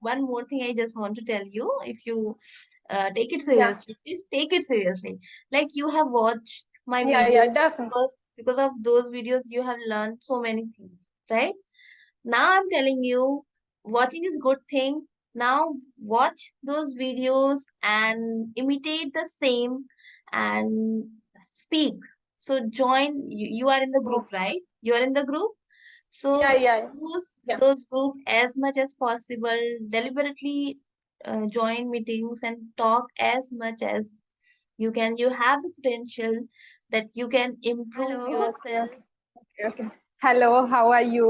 one more thing I just want to tell you. If you take it Yeah, seriously, please take it seriously. Like you have watched my yeah, videos definitely. because of those videos you have learned so many things, right? Now I'm telling you, watching is good thing. Now watch those videos and imitate the same and speak. So join. You are in the group, Oh, right? You are in the group. yeah, So yeah, use yeah. those group as much as possible. Deliberately join meetings and talk as much as you can. You have the potential that you can improve Hello. yourself. Okay. Hello, how are you?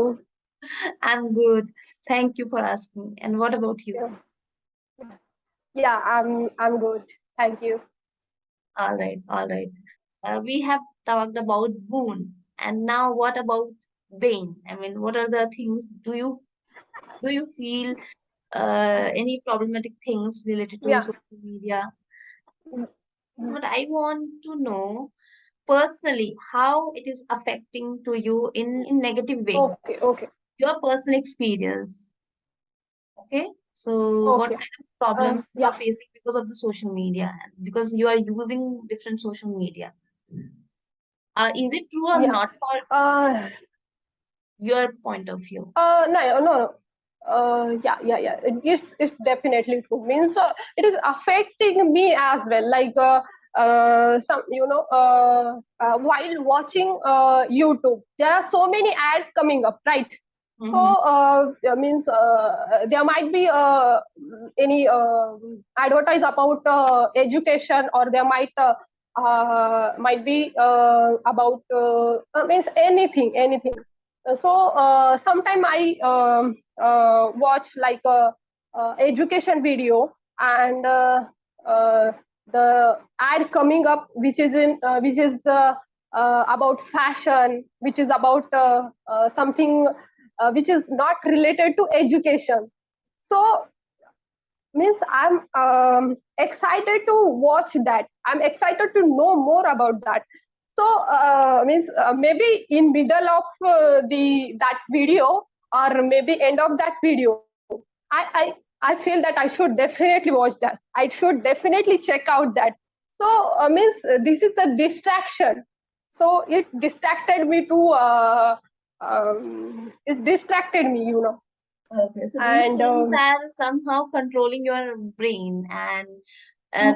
I'm good. Thank you for asking. And what about you? Yeah, yeah, I'm good. Thank you. All right, all right. We have talked about boon, and now what about bane? I mean, what are the things? Do you feel any problematic things related to Yeah. social media? Mm, That's mm. what I want to know personally, how it is affecting to you in negative way. Okay, okay, Your personal experience. Okay. So what okay. kind of problems you are Yeah. facing because of the social media? Because you are using different social media. Is it true or Yeah. not for Uh, your point of view? no, no. Yeah, yeah, yeah. It's definitely true. Means it is affecting me as well. Like some, while watching YouTube, there are so many ads coming up, right? So Mm-hmm. means there might be any advertise about education, or there might be about means anything. So sometime I watch like a, education video, and uh, the ad coming up which is about fashion, which is about something which is not related to education. So means I'm excited to watch that. I'm excited to know more about that. So means maybe in middle of the that video, or maybe end of that video, I feel that I should definitely watch that. I should definitely check out that. So means this is the distraction. So it distracted me to it distracted me, Okay, so these and things are somehow controlling your brain, and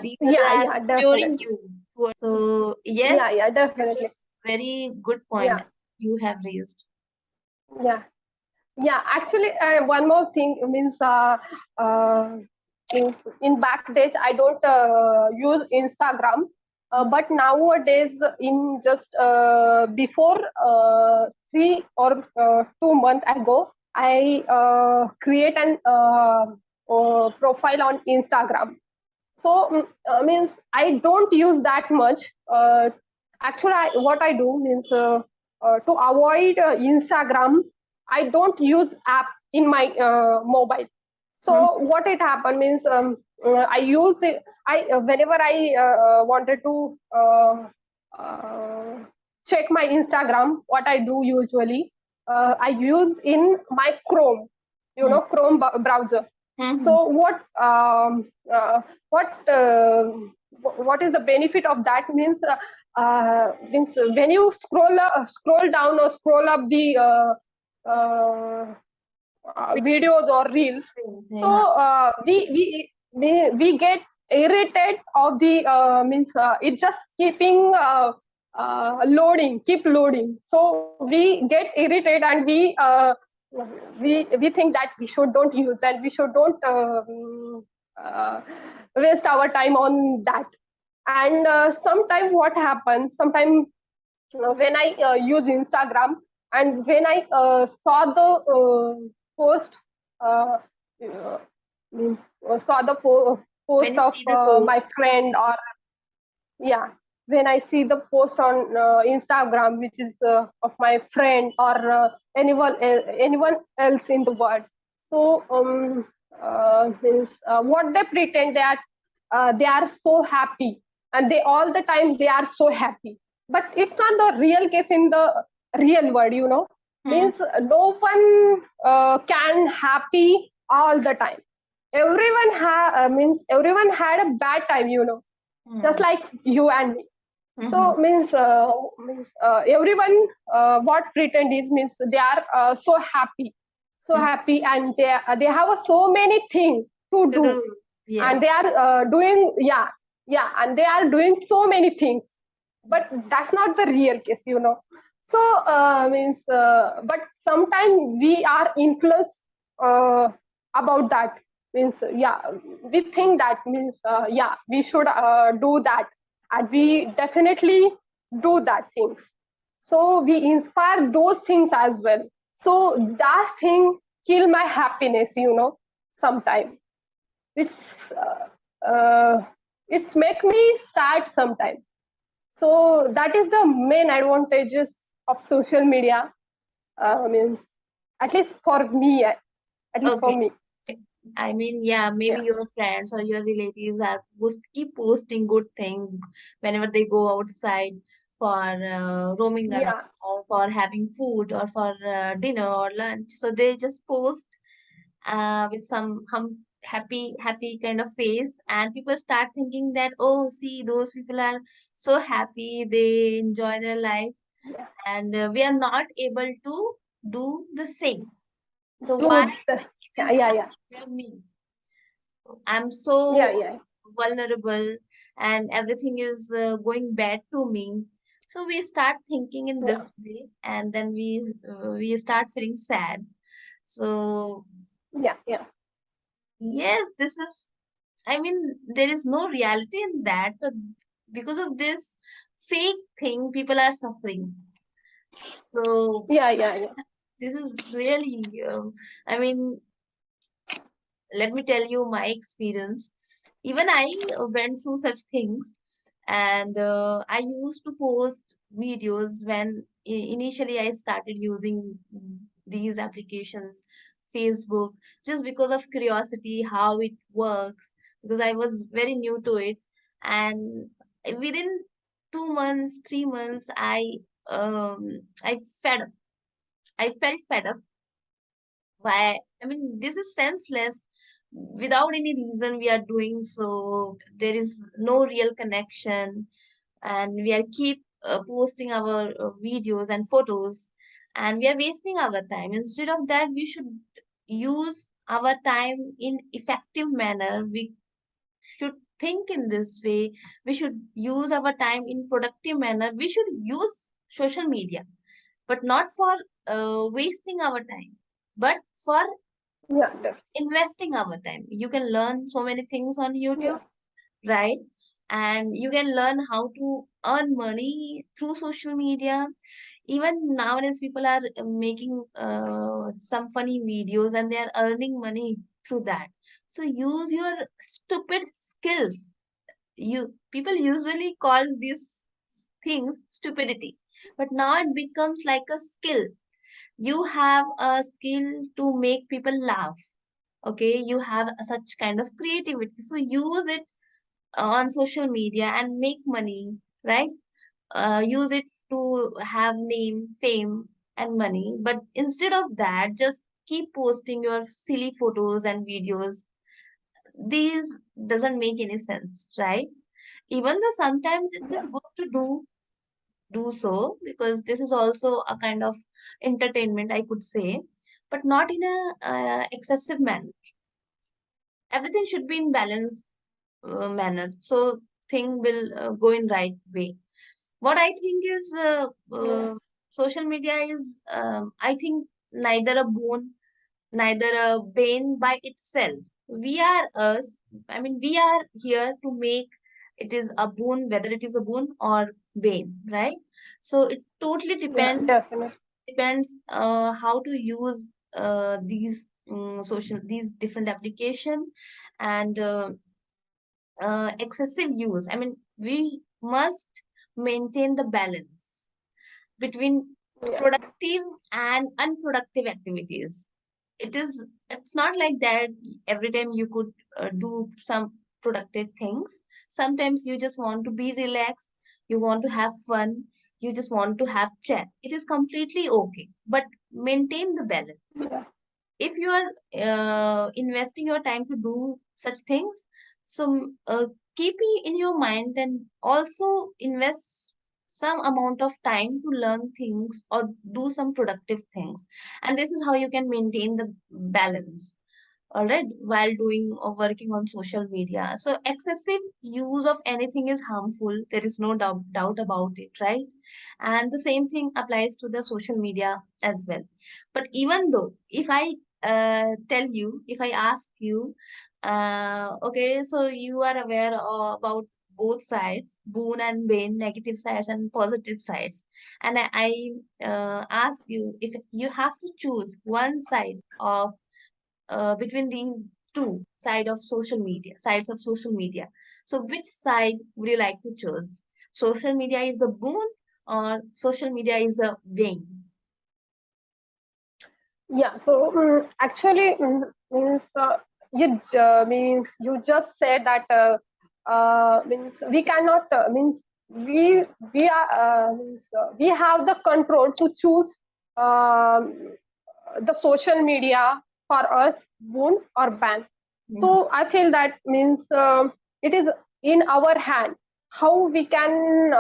these yeah, are yeah, luring definitely. you towards. So Yeah, yes, yeah, this definitely. is very good point Yeah, you have raised. yeah, yeah. Actually, one more thing uh, means in back days I don't use Instagram, but nowadays in just before 3 or 2 months ago, I create an profile on Instagram. So means I don't use that much. Actually, what I do means to avoid Instagram, I don't use app in my mobile. Mhm. So what it happened means I use it. I whenever I wanted to uh, check my Instagram, what I do usually, I use in my Chrome, Chrome browser. Mhm. So what what is the benefit of that means means when you scroll down or scroll up the videos or reels, so Yeah. we get irritated of the means it just keeping loading, keep loading, so we get irritated, and we think that we should don't use, and we should don't uh, waste our time on that. And sometimes what happens, sometimes when I use Instagram, and when I saw the post, uh, uh, means saw the When post you of see the my post, friend, or yeah, when I see the post on Instagram, which is of my friend, or anyone else in the world, so means what they pretend that they are so happy, and they all the time they are so happy, but it's not the real case in the real world, hmm, means no one can happy all the time. everyone means everyone had a bad time, just Hmm. like you and me. Hmm. So means everyone what pretend is means they are so Hmm. happy, and they have so many things to To do, do. and Yes. they are doing, and they are doing so many things, but that's not the real case. So means but sometimes we are influenced uh, about that, means we think that means we should do that, and we definitely do that things, so we inspire those things as well. So that thing kill my happiness, sometimes it's it's make me sad sometimes. So that is the main advantages of social media, means at least for me, at least for Okay. me. I mean, yeah, maybe Yeah, your friends or your relatives are keep posting good thing whenever they go outside for roaming around yeah, or for having food or for dinner or lunch. So they just post with some happy kind of face, and people start thinking that, oh, see, those people are so happy, they enjoy their life, yeah. and we are not able to do the same. So Do why the, it yeah, is yeah, yeah, happening to me? I'm so yeah, yeah, vulnerable, and everything is going bad to me. So we start thinking in yeah, this way, and then we start feeling sad. So yeah, yeah, yes, this is. I mean, there is no reality in that, but because of this fake thing, people are suffering. So yeah, yeah, yeah, this is really. I mean, let me tell you my experience. Even I went through such things, and I used to post videos when initially I started using these applications, Facebook, just because of curiosity, how it works, because I was very new to it. And within 2 months, 3 months, I fed up. I felt fed up. Why? I mean, this is senseless. Without any reason, we are doing so. There is no real connection, and we are keep posting our videos and photos, and we are wasting our time. Instead of that, we should use our time in effective manner. We should think in this way. We should use our time in productive manner. We should use social media, but not for wasting our time, but for yeah, investing our time. You can learn so many things on YouTube, yeah, right? And you can learn how to earn money through social media. Even nowadays, people are making some funny videos, and they are earning money through that. So use your stupid skills. You people usually call these things stupidity, but now it becomes like a skill. You have a skill to make people laugh. Okay, you have such kind of creativity, so use it on social media and make money, right? Use it to have name, fame, and money. But instead of that, just keep posting your silly photos and videos. These doesn't make any sense, right? Even though sometimes it yeah, is good to do so, because this is also a kind of entertainment, I could say, but not in a excessive manner. Everything should be in balanced manner, so thing will go in right way. What I think is yeah, social media is, I think, neither a boon, neither a bane by itself. We are us. I mean, we are here to make it is a boon, whether it is a boon or bane, right? So it totally yeah, definitely. depends how to use these these different application, and excessive use. I mean, we must maintain the balance between Yeah, productive and unproductive activities. It's not like that every time you could do some productive things. Sometimes you just want to be relaxed, you want to have fun, you just want to have chat. It is completely okay, but maintain the balance. yeah, if you are investing your time to do such things, so keep it in your mind and also invest some amount of time to learn things or do some productive things. And this is how you can maintain the balance, all right, while doing or working on social media. So excessive use of anything is harmful, there is no doubt about it, right? And the same thing applies to the social media as well. But even though if I tell you, if I ask you, okay, so you are aware about both sides, boon and bane, negative sides and positive sides, and I ask you, if you have to choose one side of between these two sides of social media, so which side would you like to choose? Social media is a boon or social media is a bane? Yeah, so actually means means you just said that means we cannot means we are we have the control to choose the social media for us boon or ban. Mhm. So I feel that means it is in our hand how we can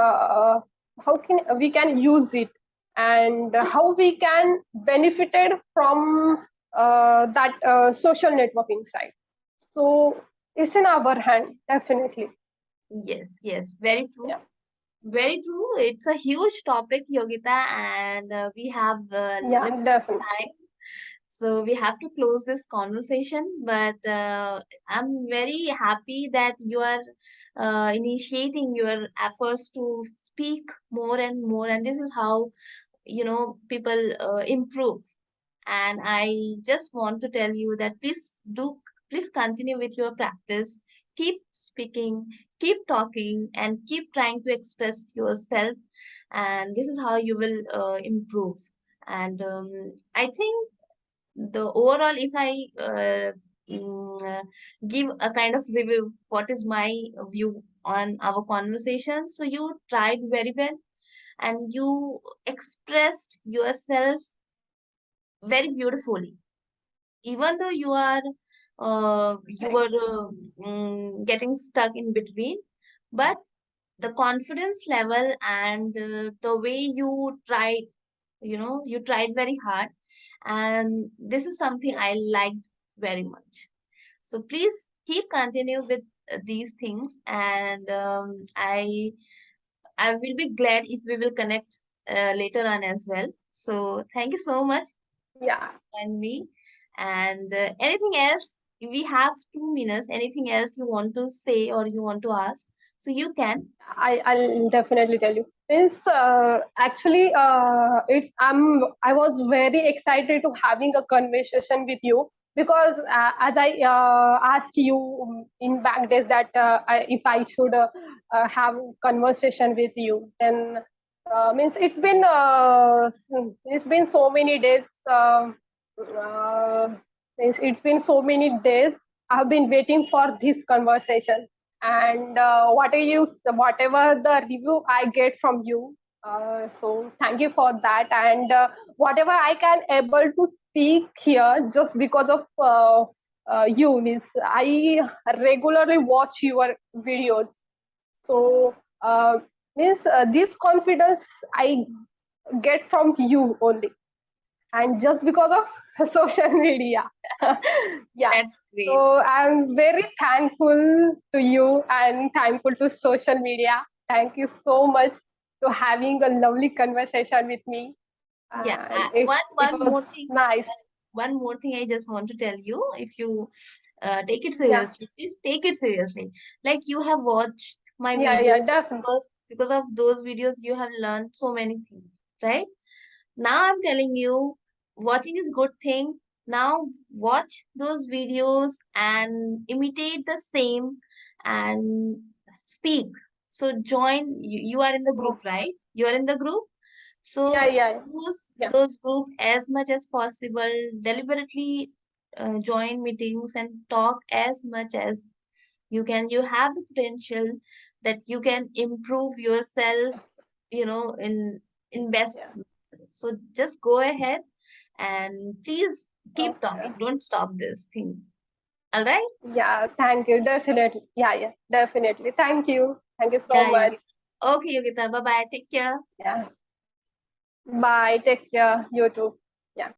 we can use it, and how we can benefited from that social networking site. So it's in our hand, definitely. Yes, yes, very true. Yeah, Very true. It's a huge topic, Yogita, and we have yeah, limited definitely. time. So we have to close this conversation. But I'm very happy that you are initiating your efforts to speak more and more. And this is how, people improve. And I just want to tell you that please continue with your practice. Keep speaking, keep talking, and keep trying to express yourself. And this is how you will improve. And I think the overall, if I give a kind of review, what is my view on our conversation? So you tried very well and you expressed yourself very beautifully, even though you were getting stuck in between. But the confidence level and the way you tried, you tried very hard, and this is something Yeah, I liked very much. So please keep continue with these things, and I will be glad if we will connect later on as well. So thank you so much yeah. and me. And anything else? We have 2 minutes. Anything else you want to say or you want to ask? So you can. I'll definitely tell you. Is actually I was very excited to having a conversation with you, because as I asked you in back days that if I should have conversation with you, then means it's been so many days. Uh, it's been so many days. I've been waiting for this conversation, and whatever the review I get from you, so thank you for that. And whatever I can able to speak here just because of you, means I regularly watch your videos. So means this confidence I get from you only, and just because of social media. Yeah, That's great. so I'm very thankful to you and thankful to social media. Thank you so much to having a lovely conversation with me, Yeah. and it One more was thing. nice. One more thing I just want to tell you. If you take it Yeah, seriously, please take it seriously. Like you have watched my yeah, videos definitely. because of those videos you have learned so many things, right? Now I'm telling you, watching is good thing. Now watch those videos and imitate the same and speak. So join, you are in the group, Oh, right? You are in the group. yeah, So yeah, use yeah, those group as much as possible. Deliberately join meetings and talk as much as you can. You have the potential that you can improve yourself, in best. yeah, So just go ahead and please Keep Okay. talking. Don't stop this thing. All right? Yeah, thank you. Definitely. Yeah, definitely. Thank you. Thank you so Yeah, much. Yogita. Okay, Yogita. Bye bye. Take care. Yeah. Bye. Take care. You too.